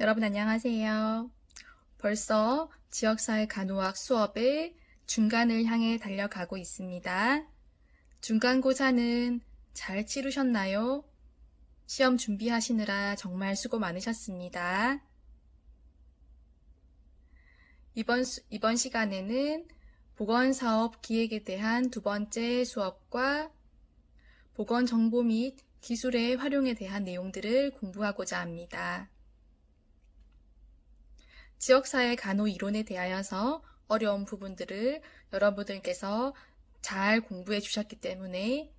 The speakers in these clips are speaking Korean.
여러분 안녕하세요. 벌써 지역사회 간호학 수업의 중간을 향해 달려가고 있습니다. 중간고사는 잘 치르셨나요? 시험 준비하시느라 정말 수고 많으셨습니다. 이번 시간에는 보건사업 기획에 대한 두 번째 수업과 보건정보 및 기술의 활용에 대한 내용들을 공부하고자 합니다. 지역사회 간호 이론에 대하여서 어려운 부분들을 여러분들께서 잘 공부해 주셨기 때문에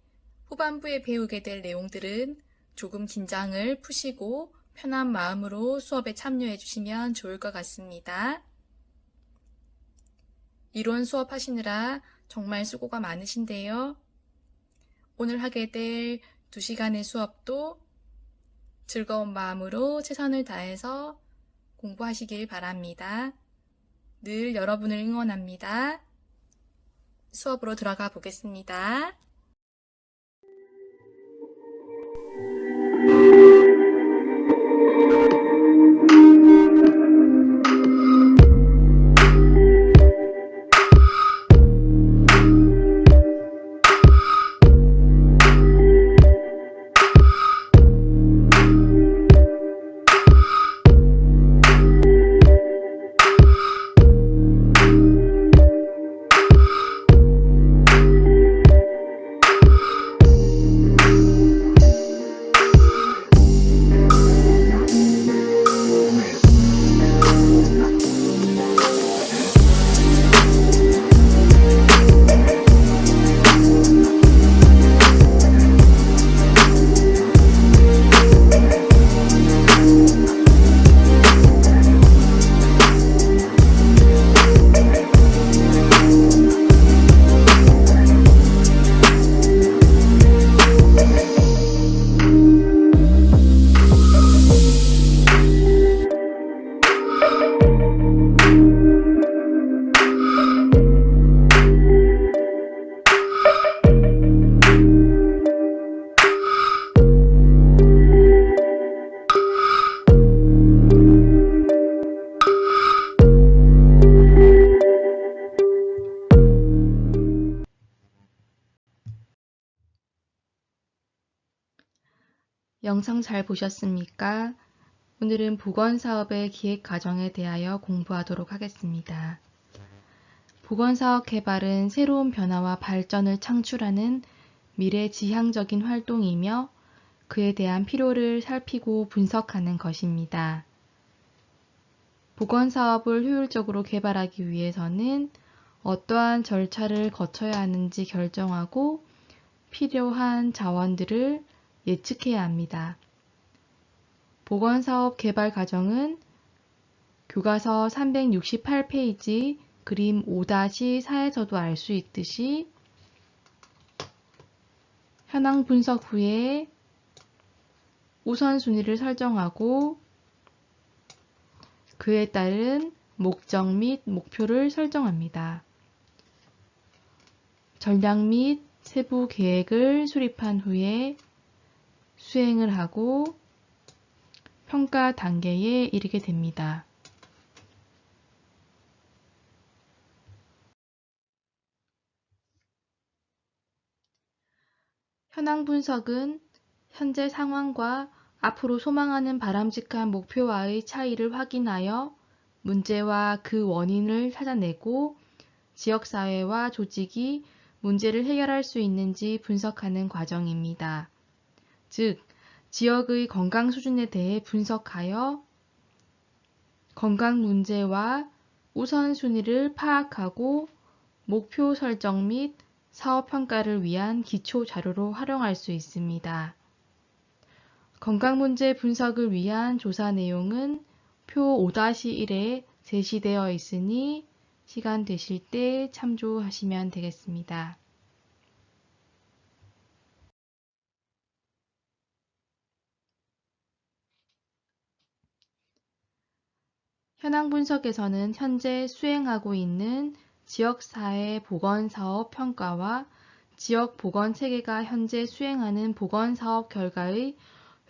후반부에 배우게 될 내용들은 조금 긴장을 푸시고 편한 마음으로 수업에 참여해 주시면 좋을 것 같습니다. 이론 수업하시느라 정말 수고가 많으신데요. 오늘 하게 될 2시간의 수업도 즐거운 마음으로 최선을 다해서 공부하시길 바랍니다. 늘 여러분을 응원합니다. 수업으로 들어가 보겠습니다. 영상 잘 보셨습니까? 오늘은 보건사업의 기획 과정에 대하여 공부하도록 하겠습니다. 보건사업 개발은 새로운 변화와 발전을 창출하는 미래지향적인 활동이며 그에 대한 필요를 살피고 분석하는 것입니다. 보건사업을 효율적으로 개발하기 위해서는 어떠한 절차를 거쳐야 하는지 결정하고 필요한 자원들을 예측해야 합니다. 보건사업 개발 과정은 교과서 368페이지 그림 5-4에서도 알 수 있듯이 현황 분석 후에 우선순위를 설정하고 그에 따른 목적 및 목표를 설정합니다. 전략 및 세부 계획을 수립한 후에 수행을 하고 평가 단계에 이르게 됩니다. 현황 분석은 현재 상황과 앞으로 소망하는 바람직한 목표와의 차이를 확인하여 문제와 그 원인을 찾아내고 지역사회와 조직이 문제를 해결할 수 있는지 분석하는 과정입니다. 즉, 지역의 건강 수준에 대해 분석하여 건강 문제와 우선순위를 파악하고 목표 설정 및 사업 평가를 위한 기초 자료로 활용할 수 있습니다. 건강 문제 분석을 위한 조사 내용은 표 5-1에 제시되어 있으니 시간 되실 때 참조하시면 되겠습니다. 현황 분석에서는 현재 수행하고 있는 지역사회 보건사업 평가와 지역 보건체계가 현재 수행하는 보건사업 결과의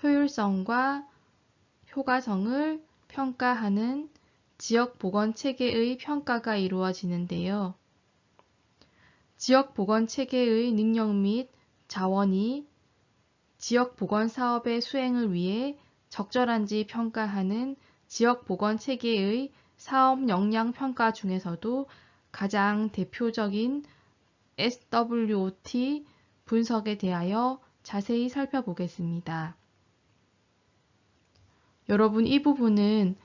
효율성과 효과성을 평가하는 지역보건체계의 평가가 이루어지는데요. 지역보건체계의 능력 및 자원이 지역보건사업의 수행을 위해 적절한지 평가하는 지역보건체계의 사업 역량 평가 중에서도 가장 대표적인 SWOT 분석에 대하여 자세히 살펴보겠습니다. 여러분, 이 부분은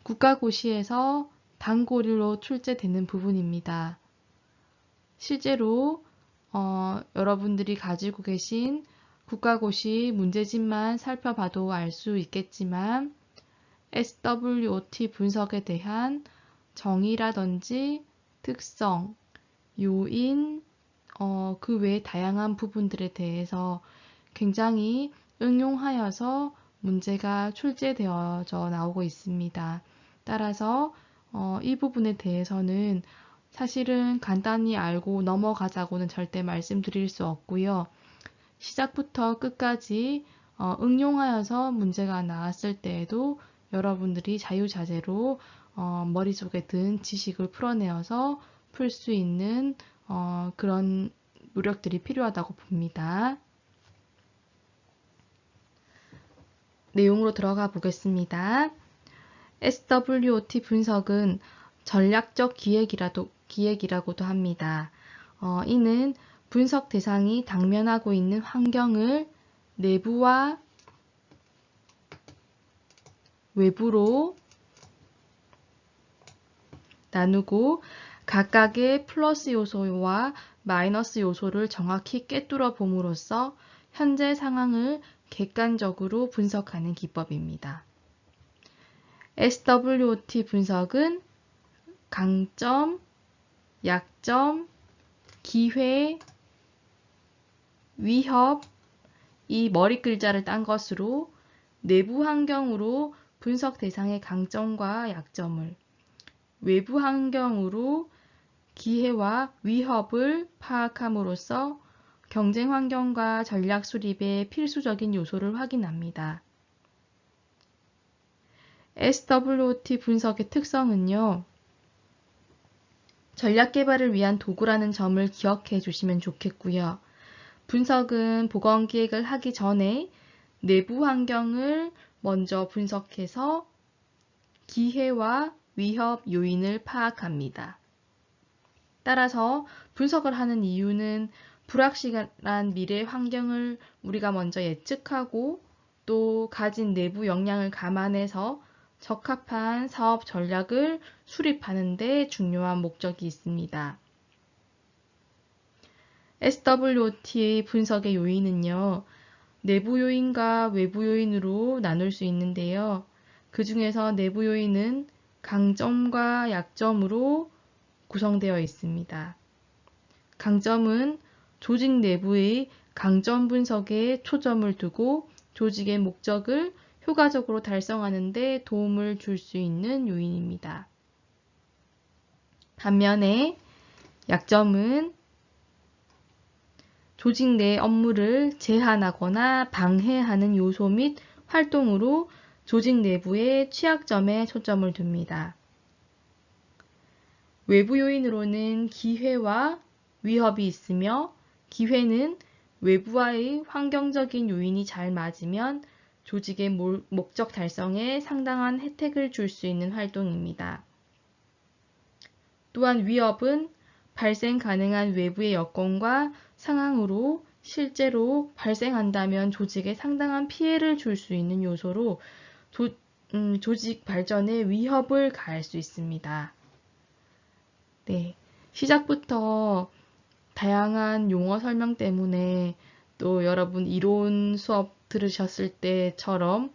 국가고시에서 단골로 출제되는 부분입니다. 실제로 여러분들이 가지고 계신 국가고시 문제집만 살펴봐도 알 수 있겠지만 SWOT 분석에 대한 정의라든지 특성, 요인, 그 외 다양한 부분들에 대해서 굉장히 응용하여서 문제가 출제되어져 나오고 있습니다. 따라서 이 부분에 대해서는 사실은 간단히 알고 넘어가자고는 절대 말씀드릴 수 없고요. 시작부터 끝까지 응용하여서 문제가 나왔을 때에도 여러분들이 자유자재로 머릿속에 든 지식을 풀어내어서 풀 수 있는 그런 노력들이 필요하다고 봅니다. 내용으로 들어가 보겠습니다. SWOT 분석은 전략적 기획이라고도 합니다. 이는 분석 대상이 당면하고 있는 환경을 내부와 외부로 나누고 각각의 플러스 요소와 마이너스 요소를 정확히 꿰뚫어 봄으로써 현재 상황을 객관적으로 분석하는 기법입니다. SWOT 분석은 강점, 약점, 기회, 위협, 이 머리 글자를 딴 것으로 내부 환경으로 분석 대상의 강점과 약점을, 외부 환경으로 기회와 위협을 파악함으로써 경쟁 환경과 전략 수립의 필수적인 요소를 확인합니다. SWOT 분석의 특성은요, 전략 개발을 위한 도구라는 점을 기억해 주시면 좋겠고요. 분석은 보건 기획을 하기 전에 내부 환경을 먼저 분석해서 기회와 위협 요인을 파악합니다. 따라서 분석을 하는 이유는 불확실한 미래 환경을 우리가 먼저 예측하고 또 가진 내부 역량을 감안해서 적합한 사업 전략을 수립하는 데 중요한 목적이 있습니다. SWOT의 분석의 요인은요, 내부 요인과 외부 요인으로 나눌 수 있는데요. 그 중에서 내부 요인은 강점과 약점으로 구성되어 있습니다. 강점은 조직 내부의 강점 분석에 초점을 두고 조직의 목적을 효과적으로 달성하는 데 도움을 줄 수 있는 요인입니다. 반면에 약점은 조직 내 업무를 제한하거나 방해하는 요소 및 활동으로 조직 내부의 취약점에 초점을 둡니다. 외부 요인으로는 기회와 위협이 있으며 기회는 외부와의 환경적인 요인이 잘 맞으면 조직의 목적 달성에 상당한 혜택을 줄 수 있는 활동입니다. 또한 위협은 발생 가능한 외부의 여건과 상황으로 실제로 발생한다면 조직에 상당한 피해를 줄 수 있는 요소로 조직 발전에 위협을 가할 수 있습니다. 네, 시작부터 다양한 용어 설명 때문에 또 여러분 이론 수업 들으셨을 때처럼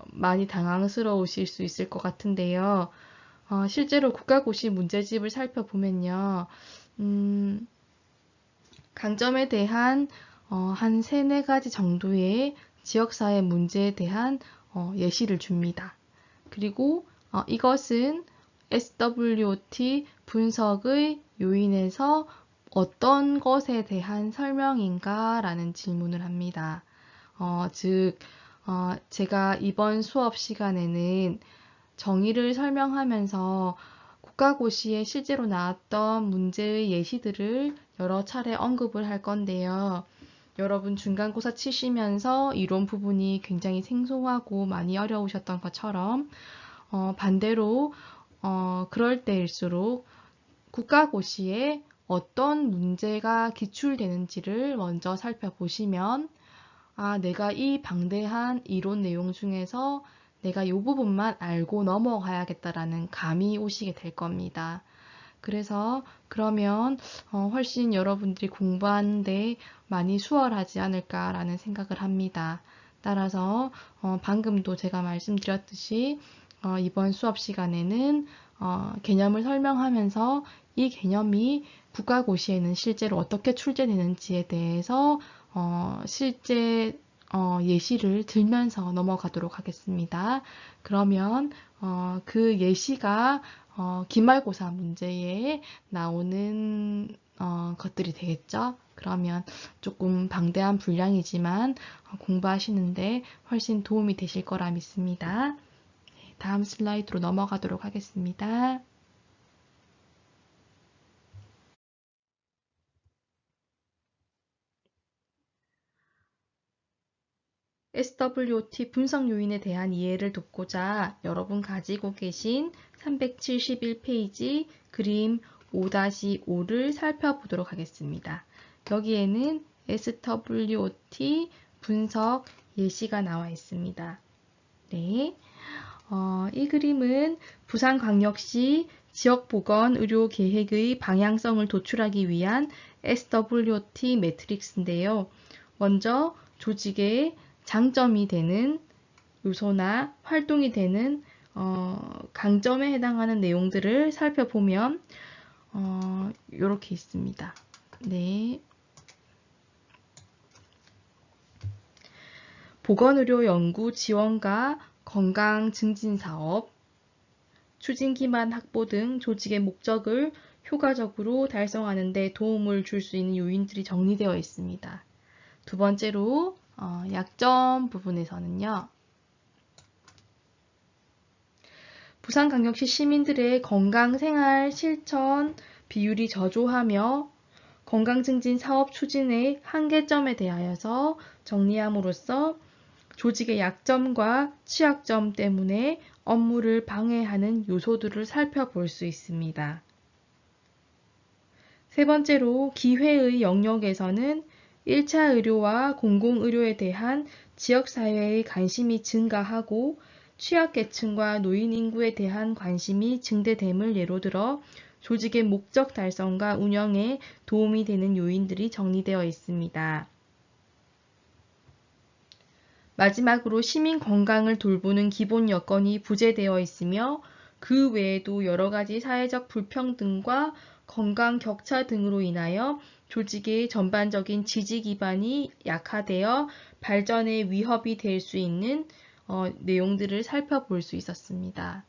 많이 당황스러우실 수 있을 것 같은데요. 실제로 국가고시 문제집을 살펴보면요. 강점에 대한 한 3, 4가지 정도의 지역사회 문제에 대한 예시를 줍니다. 그리고 이것은 SWOT 분석의 요인에서 어떤 것에 대한 설명인가 라는 질문을 합니다. 즉 제가 이번 수업 시간에는 정의를 설명하면서 국가고시에 실제로 나왔던 문제의 예시들을 여러 차례 언급을 할 건데요. 여러분 중간고사 치시면서 이론 부분이 굉장히 생소하고 많이 어려우셨던 것처럼 반대로 그럴 때일수록 국가고시에 어떤 문제가 기출되는지를 먼저 살펴보시면 내가 이 방대한 이론 내용 중에서 내가 이 부분만 알고 넘어가야겠다라는 감이 오시게 될 겁니다. 그래서 그러면 훨씬 여러분들이 공부하는데 많이 수월하지 않을까라는 생각을 합니다. 따라서 방금도 제가 말씀드렸듯이 이번 수업 시간에는 개념을 설명하면서 이 개념이 국가고시에는 실제로 어떻게 출제되는지에 대해서 실제 예시를 들면서 넘어가도록 하겠습니다. 그러면 그 예시가 기말고사 문제에 나오는 것들이 되겠죠. 그러면 조금 방대한 분량이지만 공부하시는데 훨씬 도움이 되실 거라 믿습니다. 다음 슬라이드로 넘어가도록 하겠습니다. SWOT 분석 요인에 대한 이해를 돕고자 여러분 가지고 계신 371페이지 그림 5-5를 살펴보도록 하겠습니다. 여기에는 SWOT 분석 예시가 나와 있습니다. 네. 이 그림은 부산광역시 지역보건의료계획의 방향성을 도출하기 위한 SWOT 매트릭스인데요. 먼저 조직의 장점이 되는 요소나 활동이 되는 강점에 해당하는 내용들을 살펴보면 이렇게 있습니다. 네. 보건의료 연구 지원과 건강 증진 사업, 추진 기반 확보 등 조직의 목적을 효과적으로 달성하는 데 도움을 줄 수 있는 요인들이 정리되어 있습니다. 두 번째로 약점 부분에서는요. 부산광역시 시민들의 건강생활 실천 비율이 저조하며 건강증진 사업 추진의 한계점에 대하여서 정리함으로써 조직의 약점과 취약점 때문에 업무를 방해하는 요소들을 살펴볼 수 있습니다. 세 번째로 기회의 영역에서는 1차 의료와 공공의료에 대한 지역사회의 관심이 증가하고 취약계층과 노인 인구에 대한 관심이 증대됨을 예로 들어 조직의 목적 달성과 운영에 도움이 되는 요인들이 정리되어 있습니다. 마지막으로 시민 건강을 돌보는 기본 여건이 부재되어 있으며 그 외에도 여러 가지 사회적 불평등과 건강 격차 등으로 인하여 조직의 전반적인 지지 기반이 약화되어 발전에 위협이 될 수 있는 내용들을 살펴볼 수 있었습니다.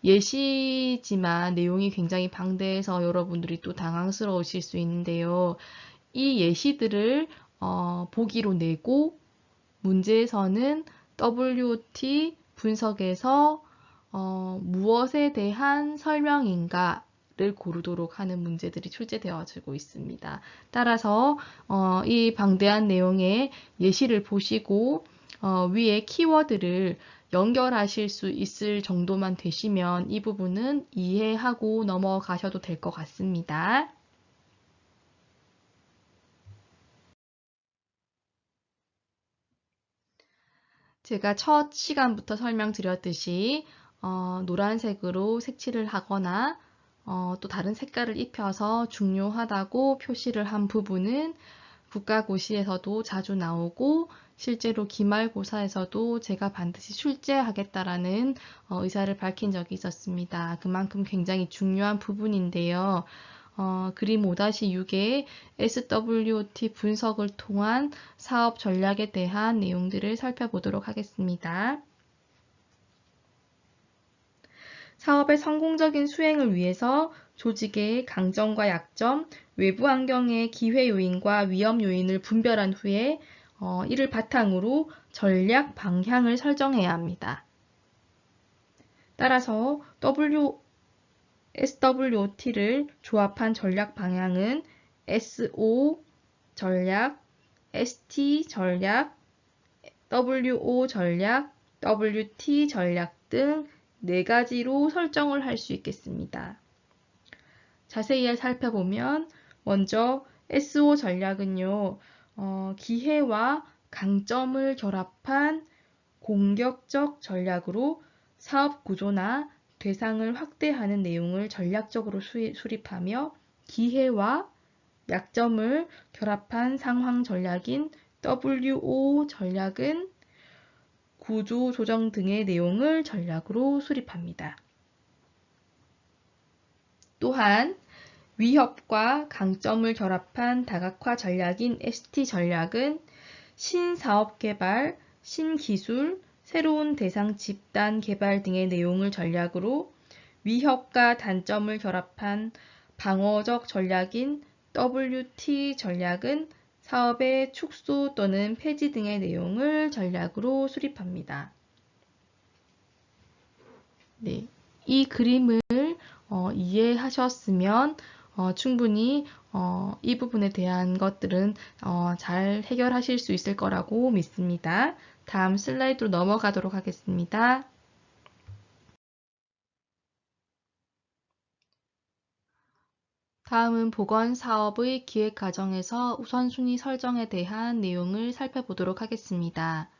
예시지만 내용이 굉장히 방대해서 여러분들이 또 당황스러우실 수 있는데요. 이 예시들을 보기로 내고 문제에서는 WOT 분석에서 무엇에 대한 설명인가를 고르도록 하는 문제들이 출제되어지고 있습니다. 따라서 이 방대한 내용의 예시를 보시고 위에 키워드를 연결하실 수 있을 정도만 되시면 이 부분은 이해하고 넘어가셔도 될 것 같습니다. 제가 첫 시간부터 설명드렸듯이 노란색으로 색칠을 하거나 또 다른 색깔을 입혀서 중요하다고 표시를 한 부분은 국가고시에서도 자주 나오고 실제로 기말고사에서도 제가 반드시 출제하겠다라는 의사를 밝힌 적이 있었습니다. 그만큼 굉장히 중요한 부분인데요. 그림 5-6의 SWOT 분석을 통한 사업 전략에 대한 내용들을 살펴보도록 하겠습니다. 사업의 성공적인 수행을 위해서 조직의 강점과 약점, 외부 환경의 기회 요인과 위험 요인을 분별한 후에 이를 바탕으로 전략 방향을 설정해야 합니다. 따라서 SWOT를 조합한 전략 방향은 SO 전략, ST 전략, WO 전략, WT 전략 등 4가지로 설정을 할 수 있겠습니다. 자세히 살펴보면 먼저 SO 전략은요, 기회와 강점을 결합한 공격적 전략으로 사업 구조나 대상을 확대하는 내용을 전략적으로 수립하며 기회와 약점을 결합한 상황 전략인 WO 전략은 구조 조정 등의 내용을 전략으로 수립합니다. 또한 위협과 강점을 결합한 다각화 전략인 ST 전략은 신사업 개발, 신기술, 새로운 대상 집단 개발 등의 내용을 전략으로 위협과 단점을 결합한 방어적 전략인 WT 전략은 사업의 축소 또는 폐지 등의 내용을 전략으로 수립합니다. 네, 이 그림을 이해하셨으면 충분히 이 부분에 대한 것들은 잘 해결하실 수 있을 거라고 믿습니다. 다음 슬라이드로 넘어가도록 하겠습니다. 다음은 보건사업의 기획 과정에서 우선순위 설정에 대한 내용을 살펴보도록 하겠습니다.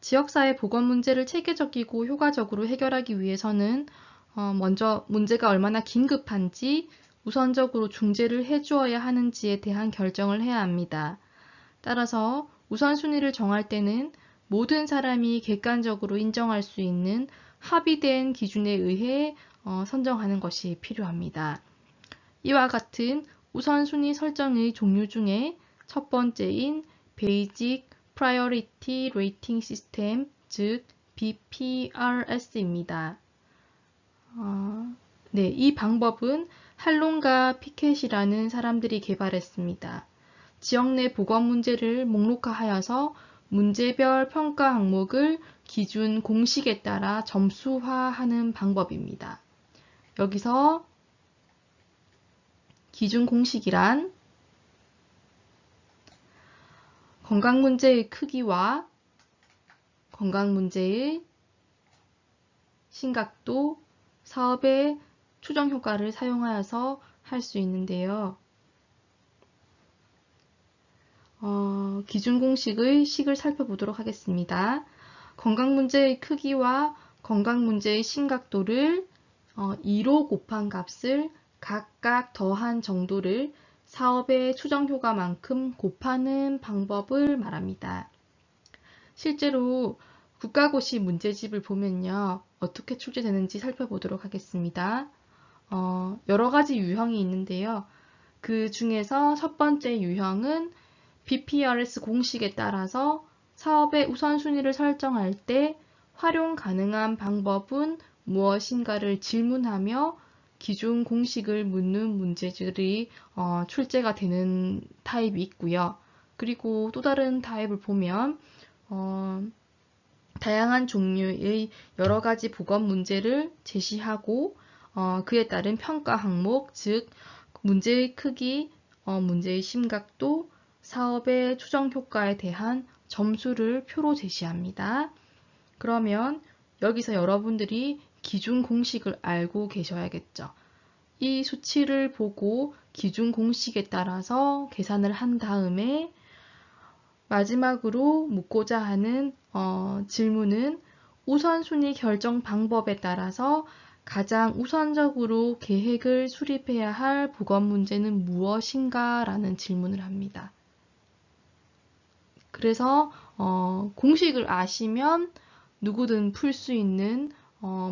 지역사회 보건 문제를 체계적이고 효과적으로 해결하기 위해서는 먼저 문제가 얼마나 긴급한지 우선적으로 중재를 해주어야 하는지에 대한 결정을 해야 합니다. 따라서 우선순위를 정할 때는 모든 사람이 객관적으로 인정할 수 있는 합의된 기준에 의해 선정하는 것이 필요합니다. 이와 같은 우선순위 설정의 종류 중에 첫 번째인 Basic Priority Rating System, 즉 BPRS입니다. 네, 이 방법은 할론과 피켓이라는 사람들이 개발했습니다. 지역 내 보건 문제를 목록화하여서 문제별 평가 항목을 기준 공식에 따라 점수화하는 방법입니다. 여기서 기준 공식이란 건강 문제의 크기와 건강 문제의 심각도, 사업의 추정 효과를 사용하여서 할 수 있는데요. 기준 공식의 식을 살펴보도록 하겠습니다. 건강 문제의 크기와 건강 문제의 심각도를 2로 곱한 값을 각각 더한 정도를 사업의 추정 효과만큼 곱하는 방법을 말합니다. 실제로 국가고시 문제집을 보면요, 어떻게 출제되는지 살펴보도록 하겠습니다. 여러 가지 유형이 있는데요. 그 중에서 첫 번째 유형은 BPRS 공식에 따라서 사업의 우선순위를 설정할 때 활용 가능한 방법은 무엇인가를 질문하며 기준 공식을 묻는 문제들이 출제가 되는 타입이 있고요. 그리고 또 다른 타입을 보면 다양한 종류의 여러 가지 보건 문제를 제시하고 그에 따른 평가 항목, 즉 문제의 크기, 문제의 심각도, 사업의 추정 효과에 대한 점수를 표로 제시합니다. 그러면 여기서 여러분들이 기준 공식을 알고 계셔야겠죠. 이 수치를 보고 기준 공식에 따라서 계산을 한 다음에 마지막으로 묻고자 하는 질문은 우선순위 결정 방법에 따라서 가장 우선적으로 계획을 수립해야 할 보건 문제는 무엇인가? 라는 질문을 합니다. 그래서 공식을 아시면 누구든 풀 수 있는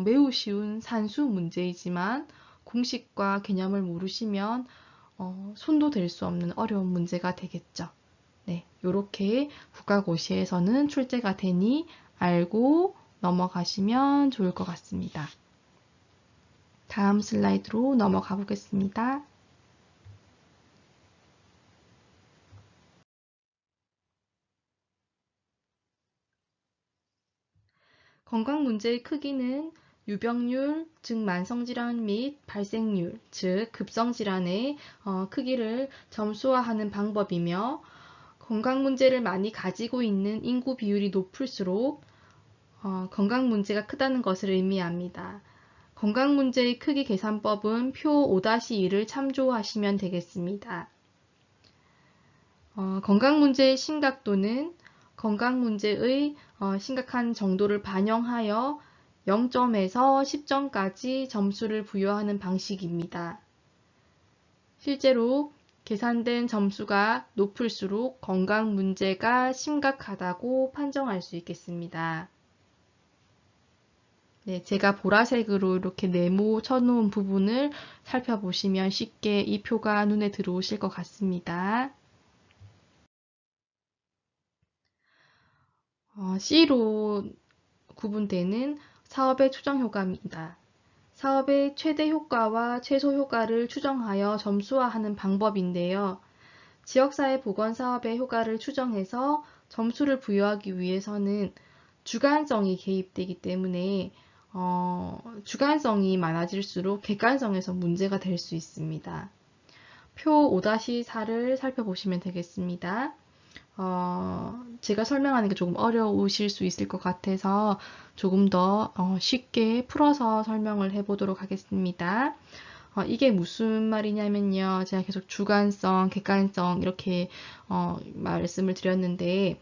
매우 쉬운 산수 문제이지만 공식과 개념을 모르시면 손도 댈 수 없는 어려운 문제가 되겠죠. 네, 이렇게 국가고시에서는 출제가 되니 알고 넘어가시면 좋을 것 같습니다. 다음 슬라이드로 넘어가 보겠습니다. 건강 문제의 크기는 유병률, 즉 만성질환 및 발생률, 즉 급성질환의 크기를 점수화하는 방법이며 건강 문제를 많이 가지고 있는 인구 비율이 높을수록 건강 문제가 크다는 것을 의미합니다. 건강 문제의 크기 계산법은 표 5-2를 참조하시면 되겠습니다. 건강 문제의 심각도는 건강 문제의 심각한 정도를 반영하여 0점에서 10점까지 점수를 부여하는 방식입니다. 실제로 계산된 점수가 높을수록 건강 문제가 심각하다고 판정할 수 있겠습니다. 네, 제가 보라색으로 이렇게 네모 쳐놓은 부분을 살펴보시면 쉽게 이 표가 눈에 들어오실 것 같습니다. C로 구분되는 사업의 추정 효과입니다. 사업의 최대 효과와 최소 효과를 추정하여 점수화하는 방법인데요. 지역사회 보건 사업의 효과를 추정해서 점수를 부여하기 위해서는 주관성이 개입되기 때문에 주관성이 많아질수록 객관성에서 문제가 될 수 있습니다. 표 5-4를 살펴보시면 되겠습니다. 제가 설명하는 게 조금 어려우실 수 있을 것 같아서 조금 더 쉽게 풀어서 설명을 해보도록 하겠습니다. 이게 무슨 말이냐면요. 제가 계속 주관성, 객관성 이렇게 말씀을 드렸는데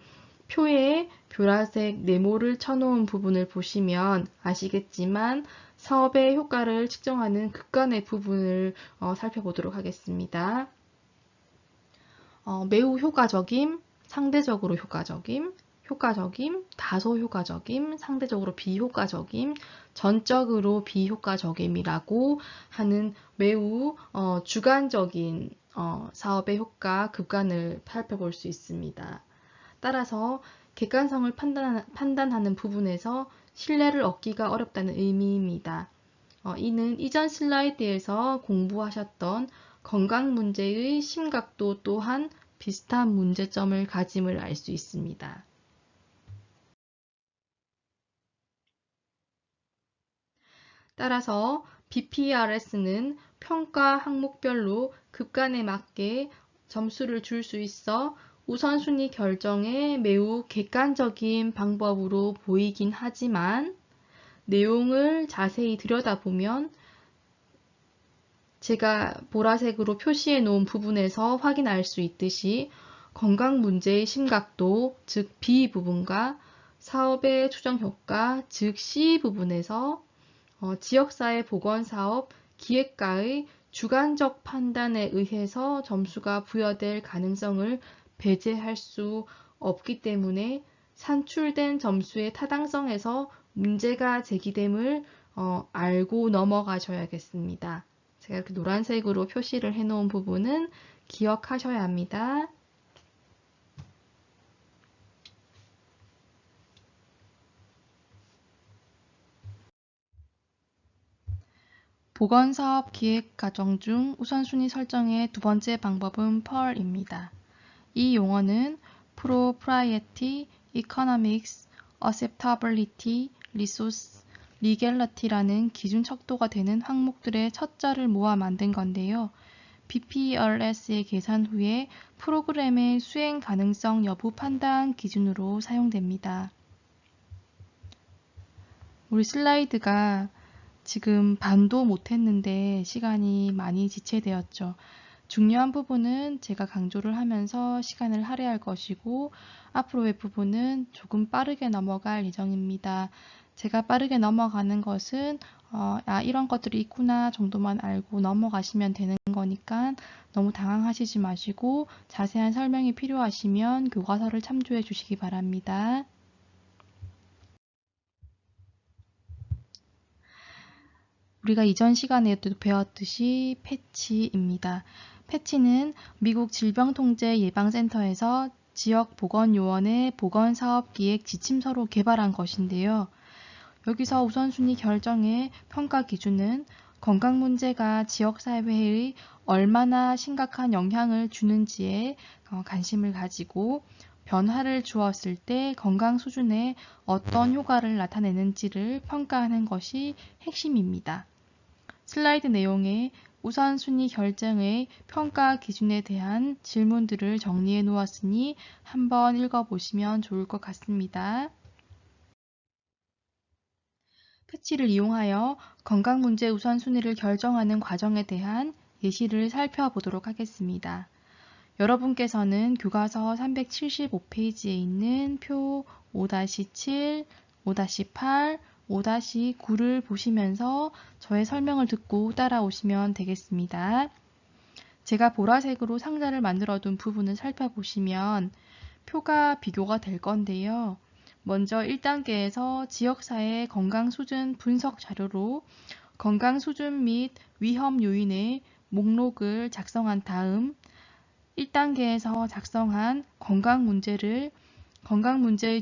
표에 보라색 네모를 쳐놓은 부분을 보시면 아시겠지만 사업의 효과를 측정하는 극간의 부분을 살펴보도록 하겠습니다. 매우 효과적임, 상대적으로 효과적임, 효과적임, 다소 효과적임, 상대적으로 비효과적임, 전적으로 비효과적임이라고 하는 매우 주관적인 사업의 효과 급간을 살펴볼 수 있습니다. 따라서 객관성을 판단하는 부분에서 신뢰를 얻기가 어렵다는 의미입니다. 이는 이전 슬라이드에서 공부하셨던 건강 문제의 심각도 또한 비슷한 문제점을 가짐을 알 수 있습니다. 따라서 BPRS는 평가 항목별로 급간에 맞게 점수를 줄 수 있어 우선순위 결정에 매우 객관적인 방법으로 보이긴 하지만 내용을 자세히 들여다보면 제가 보라색으로 표시해 놓은 부분에서 확인할 수 있듯이 건강 문제의 심각도, 즉 B 부분과 사업의 추정 효과, 즉 C 부분에서 지역사회 보건사업 기획가의 주관적 판단에 의해서 점수가 부여될 가능성을 배제할 수 없기 때문에 산출된 점수의 타당성에서 문제가 제기됨을 알고 넘어가셔야겠습니다. 제가 이렇게 노란색으로 표시를 해놓은 부분은 기억하셔야 합니다. 보건사업 기획 과정 중 우선순위 설정의 두 번째 방법은 PEAR입니다. 이 용어는 Propriety, Economics, Acceptability, Resource, Legality라는 기준 척도가 되는 항목들의 첫 자를 모아 만든 건데요. BPRS의 계산 후에 프로그램의 수행 가능성 여부 판단 기준으로 사용됩니다. 우리 슬라이드가 지금 반도 못했는데 시간이 많이 지체되었죠. 중요한 부분은 제가 강조를 하면서 시간을 할애할 것이고 앞으로의 부분은 조금 빠르게 넘어갈 예정입니다. 제가 빠르게 넘어가는 것은 이런 것들이 있구나 정도만 알고 넘어가시면 되는 거니까 너무 당황하시지 마시고 자세한 설명이 필요하시면 교과서를 참조해 주시기 바랍니다. 우리가 이전 시간에도 배웠듯이 패치입니다. 패치는 미국 질병통제예방센터에서 지역보건요원의 보건사업기획 지침서로 개발한 것인데요. 여기서 우선순위 결정의 평가 기준은 건강 문제가 지역사회에 얼마나 심각한 영향을 주는지에 관심을 가지고 변화를 주었을 때 건강 수준에 어떤 효과를 나타내는지를 평가하는 것이 핵심입니다. 슬라이드 내용에 우선순위 결정의 평가 기준에 대한 질문들을 정리해 놓았으니 한번 읽어보시면 좋을 것 같습니다. 패치를 이용하여 건강 문제 우선순위를 결정하는 과정에 대한 예시를 살펴보도록 하겠습니다. 여러분께서는 교과서 375페이지에 있는 표 5-7, 5-8, 5-9를 보시면서 저의 설명을 듣고 따라오시면 되겠습니다. 제가 보라색으로 상자를 만들어 둔 부분을 살펴보시면 표가 비교가 될 건데요. 먼저 1단계에서 지역사회 건강수준 분석 자료로 건강수준 및 위험 요인의 목록을 작성한 다음 1단계에서 작성한 건강 문제의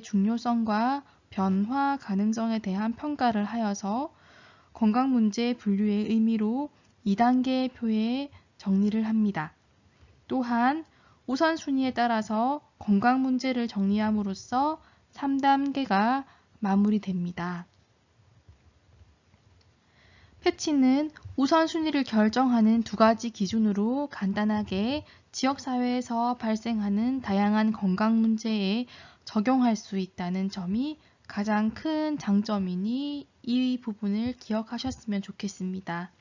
중요성과 변화 가능성에 대한 평가를 하여서 건강 문제 분류의 의미로 2단계 표에 정리를 합니다. 또한 우선순위에 따라서 건강 문제를 정리함으로써 3단계가 마무리됩니다. 패치는 우선순위를 결정하는 두 가지 기준으로 간단하게 지역사회에서 발생하는 다양한 건강 문제에 적용할 수 있다는 점이 가장 큰 장점이니 이 부분을 기억하셨으면 좋겠습니다.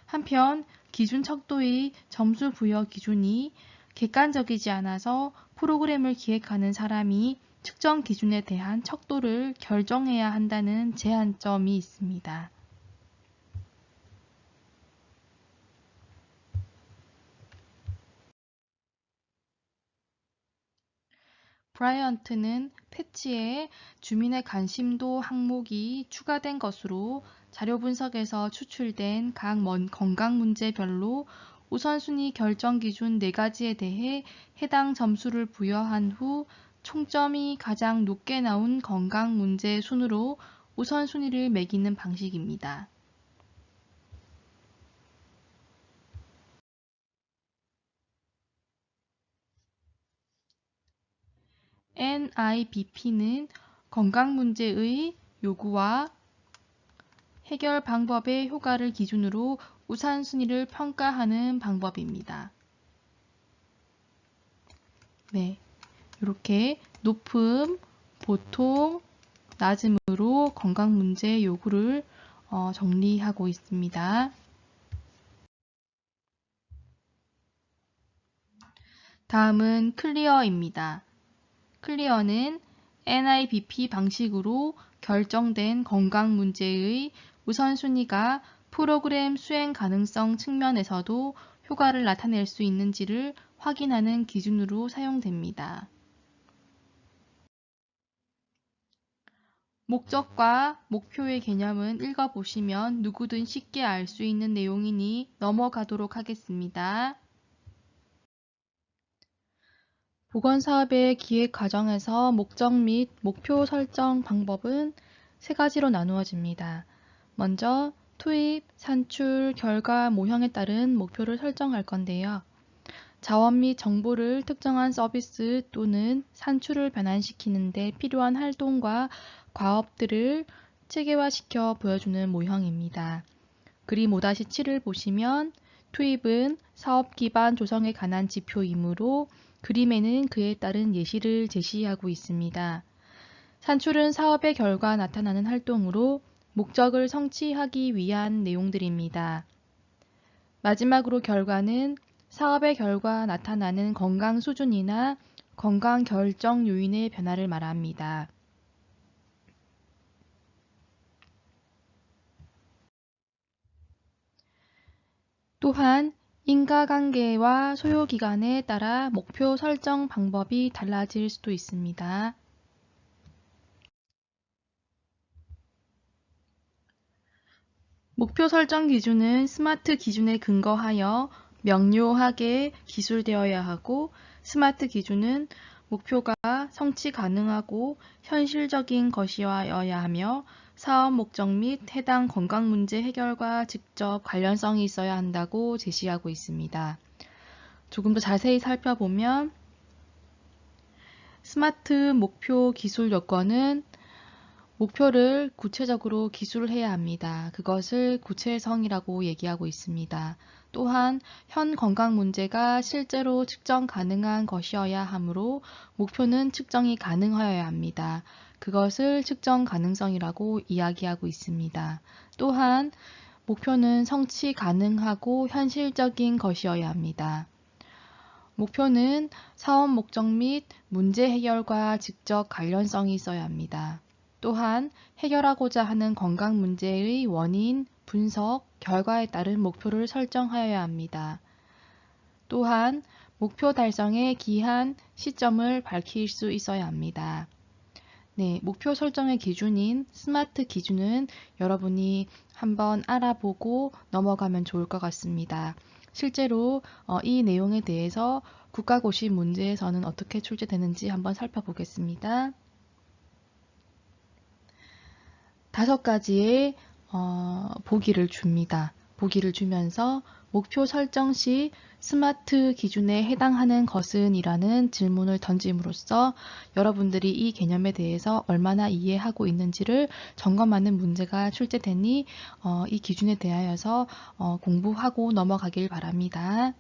한편 기준 척도의 점수 부여 기준이 객관적이지 않아서 프로그램을 기획하는 사람이 측정 기준에 대한 척도를 결정해야 한다는 제한점이 있습니다. 브라이언트는 패치에 주민의 관심도 항목이 추가된 것으로 자료 분석에서 추출된 각 건강 문제별로 우선순위 결정 기준 4가지에 대해 해당 점수를 부여한 후 총점이 가장 높게 나온 건강 문제 순으로 우선순위를 매기는 방식입니다. NIBP는 건강 문제의 요구와 해결 방법의 효과를 기준으로 우선순위를 평가하는 방법입니다. 네, 이렇게 높음, 보통, 낮음으로 건강 문제 요구를 정리하고 있습니다. 다음은 클리어입니다. 클리어는 NIBP 방식으로 결정된 건강 문제의 우선순위가 프로그램 수행 가능성 측면에서도 효과를 나타낼 수 있는지를 확인하는 기준으로 사용됩니다. 목적과 목표의 개념은 읽어보시면 누구든 쉽게 알 수 있는 내용이니 넘어가도록 하겠습니다. 보건사업의 기획 과정에서 목적 및 목표 설정 방법은 3가지로 나누어집니다. 먼저 투입, 산출, 결과, 모형에 따른 목표를 설정할 건데요. 자원 및 정보를 특정한 서비스 또는 산출을 변환시키는 데 필요한 활동과 과업들을 체계화시켜 보여주는 모형입니다. 그림 5-7을 보시면 투입은 사업 기반 조성에 관한 지표이므로 그림에는 그에 따른 예시를 제시하고 있습니다. 산출은 사업의 결과 나타나는 활동으로 목적을 성취하기 위한 내용들입니다. 마지막으로 결과는 사업의 결과 나타나는 건강 수준이나 건강 결정 요인의 변화를 말합니다. 또한 인과관계와 소요기간에 따라 목표 설정 방법이 달라질 수도 있습니다. 목표 설정 기준은 스마트 기준에 근거하여 명료하게 기술되어야 하고 스마트 기준은 목표가 성취 가능하고 현실적인 것이어야 하며 사업 목적 및 해당 건강 문제 해결과 직접 관련성이 있어야 한다고 제시하고 있습니다. 조금 더 자세히 살펴보면 스마트 목표 기술 요건은 목표를 구체적으로 기술해야 합니다. 그것을 구체성이라고 얘기하고 있습니다. 또한 현 건강 문제가 실제로 측정 가능한 것이어야 하므로 목표는 측정이 가능하여야 합니다. 그것을 측정 가능성이라고 이야기하고 있습니다. 또한 목표는 성취 가능하고 현실적인 것이어야 합니다. 목표는 사업 목적 및 문제 해결과 직접 관련성이 있어야 합니다. 또한 해결하고자 하는 건강 문제의 원인, 분석, 결과에 따른 목표를 설정하여야 합니다. 또한 목표 달성의 기한, 시점을 밝힐 수 있어야 합니다. 네, 목표 설정의 기준인 스마트 기준은 여러분이 한번 알아보고 넘어가면 좋을 것 같습니다. 실제로 이 내용에 대해서 국가고시 문제에서는 어떻게 출제되는지 한번 살펴보겠습니다. 5가지의 보기를 줍니다. 보기를 주면서 목표 설정 시 스마트 기준에 해당하는 것은? 이라는 질문을 던짐으로써 여러분들이 이 개념에 대해서 얼마나 이해하고 있는지를 점검하는 문제가 출제되니 이 기준에 대하여서 공부하고 넘어가길 바랍니다.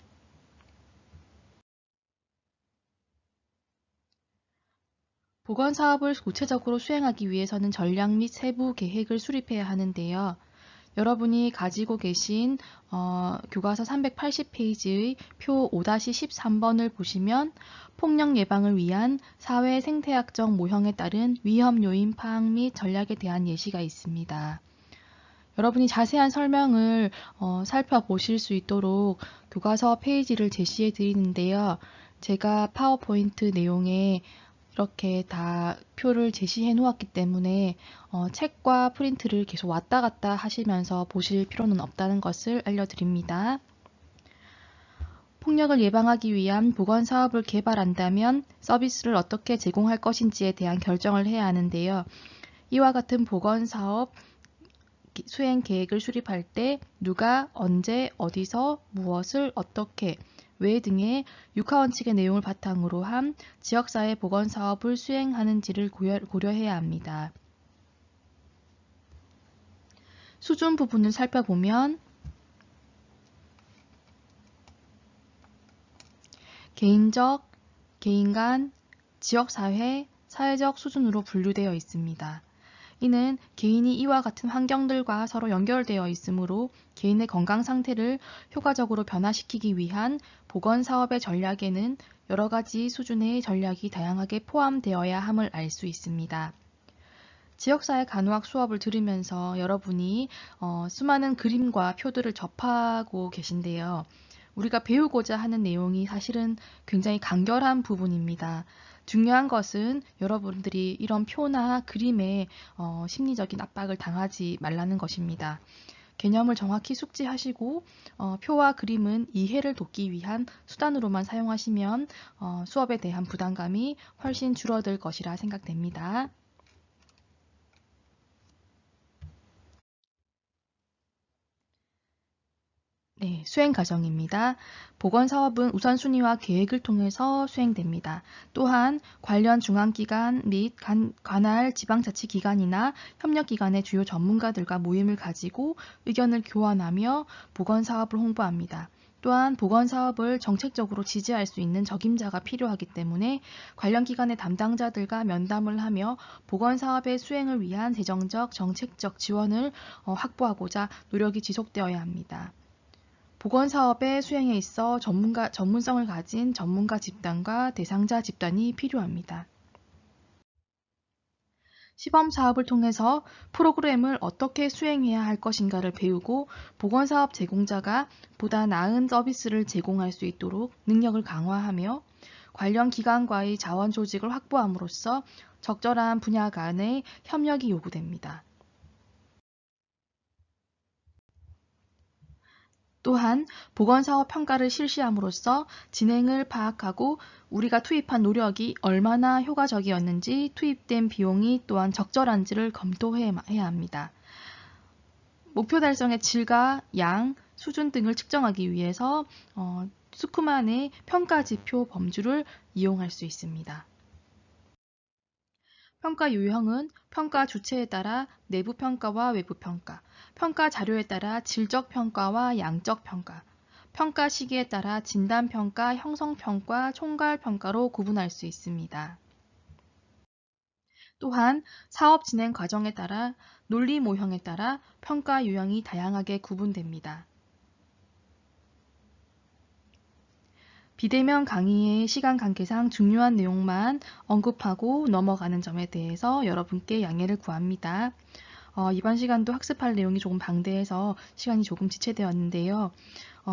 보건사업을 구체적으로 수행하기 위해서는 전략 및 세부 계획을 수립해야 하는데요. 여러분이 가지고 계신 교과서 380페이지의 표 5-13번을 보시면 폭력 예방을 위한 사회 생태학적 모형에 따른 위험 요인 파악 및 전략에 대한 예시가 있습니다. 여러분이 자세한 설명을 살펴보실 수 있도록 교과서 페이지를 제시해 드리는데요. 제가 파워포인트 내용에 이렇게 다 표를 제시해 놓았기 때문에 책과 프린트를 계속 왔다 갔다 하시면서 보실 필요는 없다는 것을 알려드립니다. 폭력을 예방하기 위한 보건사업을 개발한다면 서비스를 어떻게 제공할 것인지에 대한 결정을 해야 하는데요. 이와 같은 보건사업 수행 계획을 수립할 때 누가, 언제, 어디서, 무엇을, 어떻게, 왜 등의 육하원칙의 내용을 바탕으로 한 지역사회 보건사업을 수행하는지를 고려해야 합니다. 수준 부분을 살펴보면 개인적, 개인 간, 지역사회, 사회적 수준으로 분류되어 있습니다. 이는 개인이 이와 같은 환경들과 서로 연결되어 있으므로 개인의 건강 상태를 효과적으로 변화시키기 위한 보건사업의 전략에는 여러 가지 수준의 전략이 다양하게 포함되어야 함을 알 수 있습니다. 지역사회 간호학 수업을 들으면서 여러분이 수많은 그림과 표들을 접하고 계신데요. 우리가 배우고자 하는 내용이 사실은 굉장히 간결한 부분입니다. 중요한 것은 여러분들이 이런 표나 그림에 심리적인 압박을 당하지 말라는 것입니다. 개념을 정확히 숙지하시고 표와 그림은 이해를 돕기 위한 수단으로만 사용하시면 수업에 대한 부담감이 훨씬 줄어들 것이라 생각됩니다. 네, 수행 과정입니다. 보건사업은 우선순위와 계획을 통해서 수행됩니다. 또한 관련 중앙기관 및 관할 지방자치기관이나 협력기관의 주요 전문가들과 모임을 가지고 의견을 교환하며 보건사업을 홍보합니다. 또한 보건사업을 정책적으로 지지할 수 있는 적임자가 필요하기 때문에 관련 기관의 담당자들과 면담을 하며 보건사업의 수행을 위한 재정적, 정책적 지원을 확보하고자 노력이 지속되어야 합니다. 보건사업의 수행에 있어 전문성을 가진 전문가 집단과 대상자 집단이 필요합니다. 시범사업을 통해서 프로그램을 어떻게 수행해야 할 것인가를 배우고 보건사업 제공자가 보다 나은 서비스를 제공할 수 있도록 능력을 강화하며 관련 기관과의 자원 조직을 확보함으로써 적절한 분야 간의 협력이 요구됩니다. 또한 보건사업 평가를 실시함으로써 진행을 파악하고 우리가 투입한 노력이 얼마나 효과적이었는지 투입된 비용이 또한 적절한지를 검토해야 합니다. 목표 달성의 질과 양, 수준 등을 측정하기 위해서 스쿠만의 평가지표 범주를 이용할 수 있습니다. 평가 유형은 평가 주체에 따라 내부 평가와 외부 평가, 평가 자료에 따라 질적 평가와 양적 평가, 평가 시기에 따라 진단 평가, 형성 평가, 총괄 평가로 구분할 수 있습니다. 또한 사업 진행 과정에 따라 논리 모형에 따라 평가 유형이 다양하게 구분됩니다. 비대면 강의의 시간 관계상 중요한 내용만 언급하고 넘어가는 점에 대해서 여러분께 양해를 구합니다. 이번 시간도 학습할 내용이 조금 방대해서 시간이 조금 지체되었는데요.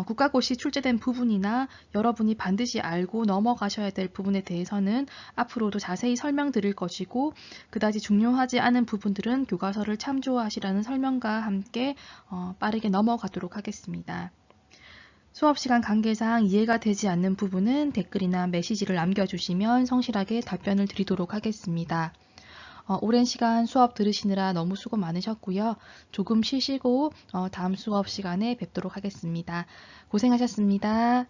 국가고시 출제된 부분이나 여러분이 반드시 알고 넘어가셔야 될 부분에 대해서는 앞으로도 자세히 설명드릴 것이고 그다지 중요하지 않은 부분들은 교과서를 참조하시라는 설명과 함께 빠르게 넘어가도록 하겠습니다. 수업시간 관계상 이해가 되지 않는 부분은 댓글이나 메시지를 남겨주시면 성실하게 답변을 드리도록 하겠습니다. 오랜 시간 수업 들으시느라 너무 수고 많으셨고요. 조금 쉬시고 다음 수업 시간에 뵙도록 하겠습니다. 고생하셨습니다.